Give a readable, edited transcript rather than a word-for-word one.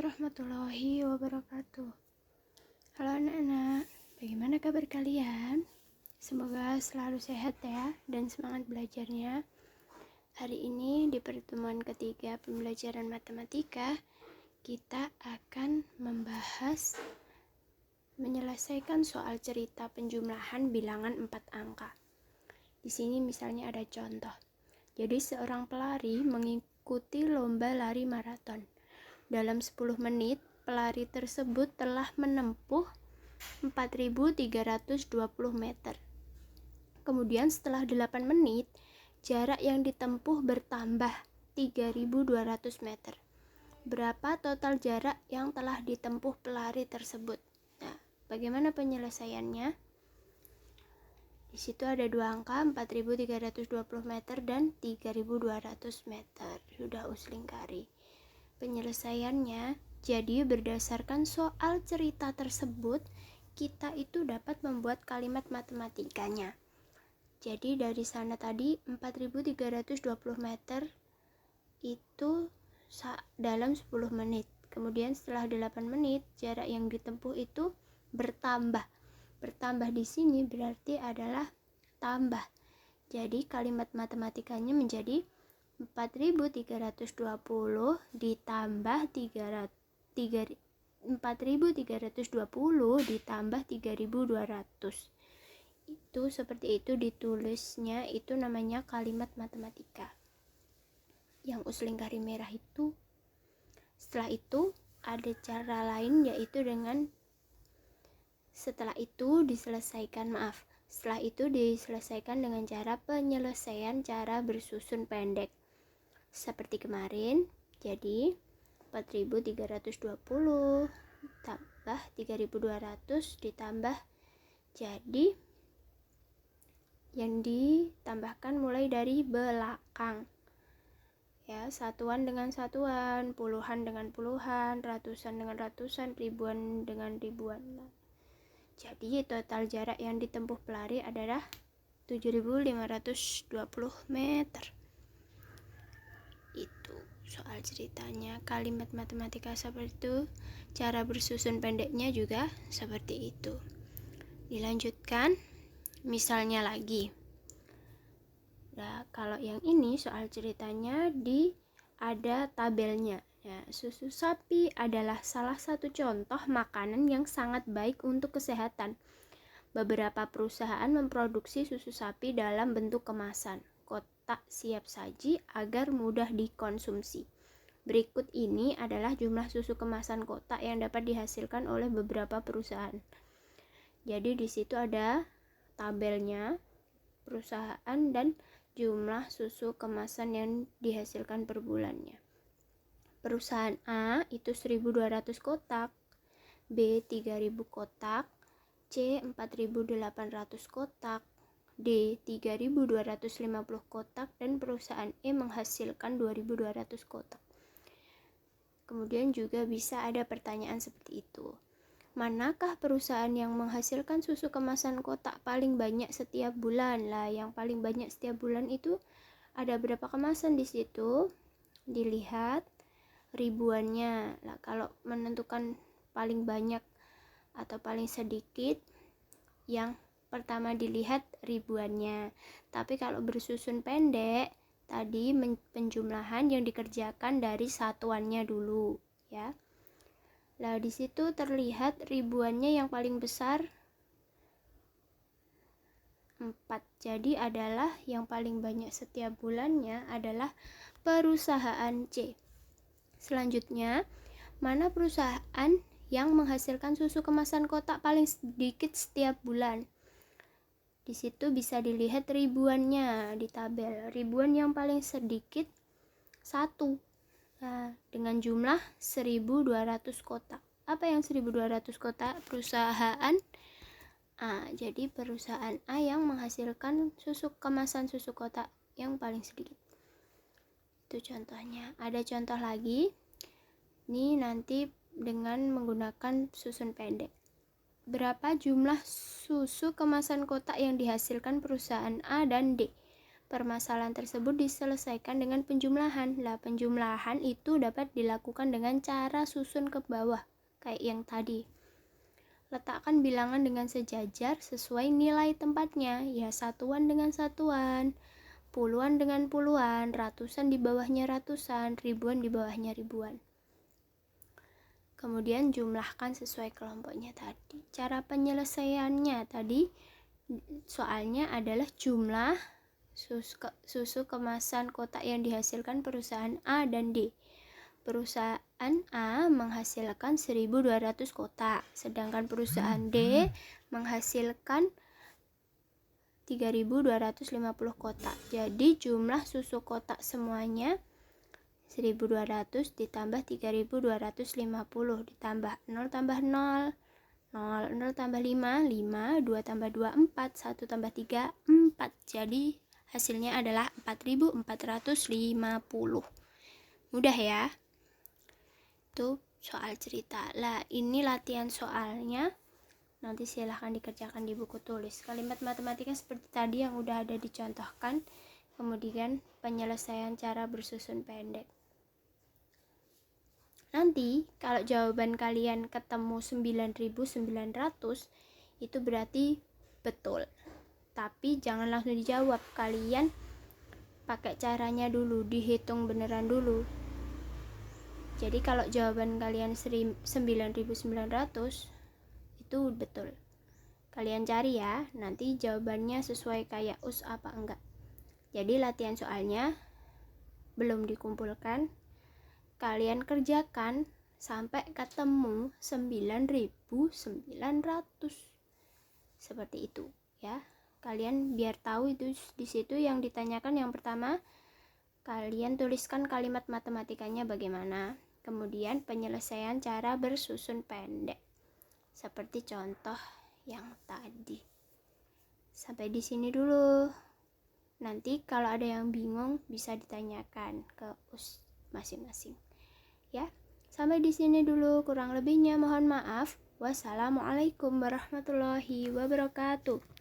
warahmatullahi wabarakatuh. Halo anak-anak, bagaimana kabar kalian? Semoga selalu sehat ya dan semangat belajarnya. Hari ini di pertemuan ketiga pembelajaran matematika, kita akan menyelesaikan soal cerita penjumlahan bilangan 4 angka. Di sini misalnya ada contoh. Jadi seorang pelari mengikuti lomba lari maraton. Dalam 10 menit, pelari tersebut telah menempuh 4.320 meter. Kemudian setelah 8 menit, jarak yang ditempuh bertambah 3.200 meter. Berapa total jarak yang telah ditempuh pelari tersebut? Nah, bagaimana penyelesaiannya? Di situ ada dua angka, 4.320 meter dan 3.200 meter. Sudah uslingkari. Penyelesaiannya, jadi berdasarkan soal cerita tersebut, kita itu dapat membuat kalimat matematikanya. Jadi dari sana tadi 4.320 meter itu dalam 10 menit. Kemudian setelah 8 menit, jarak yang ditempuh itu bertambah. Bertambah di sini berarti adalah tambah. Jadi kalimat matematikanya menjadi 4.320 ditambah 4.320 ditambah 3.200. Itu seperti itu ditulisnya, itu namanya kalimat matematika. Yang uslingkari merah itu. Setelah itu ada cara lain, yaitu setelah itu diselesaikan dengan cara penyelesaian cara bersusun pendek. Seperti kemarin, jadi 4.320 tambah 3.200 ditambah, jadi yang ditambahkan mulai dari belakang. Ya, satuan dengan satuan, puluhan dengan puluhan, ratusan dengan ratusan, ribuan dengan ribuan. Jadi total jarak yang ditempuh pelari adalah 7.520 meter. Itu soal ceritanya. Kalimat matematika seperti itu, cara bersusun pendeknya juga seperti itu. Dilanjutkan, misalnya lagi. Nah, kalau yang ini soal ceritanya ada tabelnya. Ya, susu sapi adalah salah satu contoh makanan yang sangat baik untuk kesehatan. Beberapa perusahaan memproduksi susu sapi dalam bentuk kemasan kotak siap saji agar mudah dikonsumsi. Berikut ini adalah jumlah susu kemasan kotak yang dapat dihasilkan oleh beberapa perusahaan. Jadi di situ ada tabelnya perusahaan dan jumlah susu kemasan yang dihasilkan per bulannya. Perusahaan A itu 1.200 kotak, B 3.000 kotak, C 4.800 kotak, D 3.250 kotak, dan perusahaan E menghasilkan 2.200 kotak. Kemudian juga bisa ada pertanyaan seperti itu. Manakah perusahaan yang menghasilkan susu kemasan kotak paling banyak setiap bulan? Lah, yang paling banyak setiap bulan itu ada berapa kemasan di situ? Dilihat ribuannya. Lah, kalau menentukan paling banyak atau paling sedikit, yang pertama dilihat ribuannya. Tapi kalau bersusun pendek, tadi penjumlahan yang dikerjakan dari satuannya dulu, ya. Nah, di situ terlihat ribuannya yang paling besar 4. Jadi adalah yang paling banyak setiap bulannya adalah perusahaan C. Selanjutnya, mana perusahaan yang menghasilkan susu kemasan kotak paling sedikit setiap bulan? Di situ bisa dilihat ribuannya di tabel. Ribuan yang paling sedikit 1. Nah, dengan jumlah 1.200 kotak. Apa yang 1.200 kotak? Perusahaan A. Jadi perusahaan A yang menghasilkan kemasan susu kotak yang paling sedikit. Itu contohnya. Ada contoh lagi. Ini nanti dengan menggunakan susun pendek. Berapa jumlah susu kemasan kotak yang dihasilkan perusahaan A dan D? permasalahan tersebut diselesaikan dengan penjumlahan. Lah, penjumlahan itu dapat dilakukan dengan cara susun ke bawah, kayak yang tadi. Letakkan bilangan dengan sejajar sesuai nilai tempatnya, ya satuan dengan satuan, puluhan dengan puluhan, ratusan di bawahnya ratusan, ribuan di bawahnya ribuan. Kemudian jumlahkan sesuai kelompoknya tadi. Cara penyelesaiannya tadi, soalnya adalah jumlah susu kemasan kotak yang dihasilkan perusahaan A dan D. Perusahaan A menghasilkan 1.200 kotak, sedangkan perusahaan D menghasilkan 3.250 kotak. Jadi jumlah susu kotak semuanya 1.200 ditambah 3.250 ditambah 0 tambah 0, 0 tambah 5, 5, 2 tambah 2, 4, 1 tambah 3, 4. Jadi hasilnya adalah 4.450. Mudah ya? Itu soal cerita. Lah, ini latihan soalnya. Nanti silahkan dikerjakan di buku tulis. Kalimat matematika seperti tadi yang udah ada dicontohkan. Kemudian penyelesaian cara bersusun pendek. Nanti kalau jawaban kalian ketemu 9.900, itu berarti betul. Tapi jangan langsung dijawab. Kalian pakai caranya dulu, dihitung beneran dulu. Jadi kalau jawaban kalian 9.900 itu betul. Kalian cari ya, nanti jawabannya sesuai kayak US apa enggak. Jadi latihan soalnya belum dikumpulkan. Kalian kerjakan sampai ketemu 9.900. Seperti itu ya. Kalian biar tahu itu di situ yang ditanyakan yang pertama, kalian tuliskan kalimat matematikanya bagaimana. Kemudian penyelesaian cara bersusun pendek. Seperti contoh yang tadi. Sampai di sini dulu. Nanti kalau ada yang bingung bisa ditanyakan ke US masing-masing. Ya, sampai di sini dulu, kurang lebihnya mohon maaf. Wassalamualaikum warahmatullahi wabarakatuh.